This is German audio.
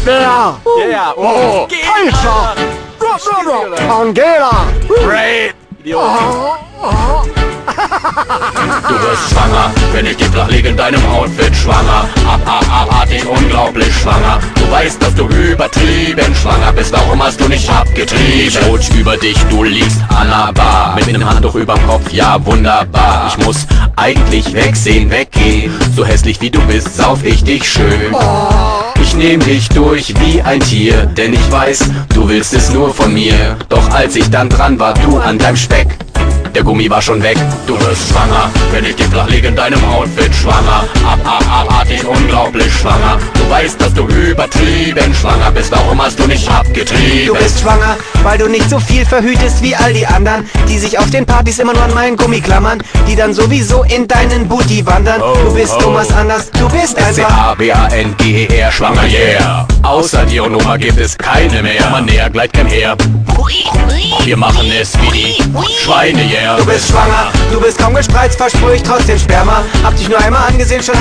Wer? Yeah. Oh, Alter! Angela! Great. Idiot. Du wirst schwanger, wenn ich dich flach liege in deinem Outfit schwanger. Abartig, unglaublich schwanger. Du weißt, dass du übertrieben schwanger bist, warum hast du nicht abgetrieben? Ich rutsch über dich, du liegst an der Bar mit einem Handtuch überm Kopf, ja wunderbar. Ich muss eigentlich wegsehen, weggehen. So hässlich wie du bist, sauf ich dich schön. Ich nehm dich durch wie ein Tier, denn ich weiß, du willst es nur von mir. Doch als ich dann dran war, du an deinem Speck, der Gummi war schon weg. Du wirst schwanger, wenn ich dich flach liege in deinem Outfit schwanger. Abartig, unglaublich schwanger. Du weißt, dass du übertrieben schwanger bist, warum hast du nicht abgetrieben? Du bist schwanger, weil du nicht so viel verhütest wie all die anderen, die sich auf den Partys immer nur an meinen Gummi klammern, die dann sowieso in deinen Booty wandern. Du bist Thomas anders, du bist einfach S-C-A-B-A-N-G-E-R, schwanger, yeah. Außer dir und Oma gibt es keine mehr. Man näher, gleit kein her. Wir machen es wie die Schweine, yeah. Du bist schwanger, du bist kaum gespreizt, versprüh ich trotzdem Sperma. Hab dich nur einmal angesehen, schon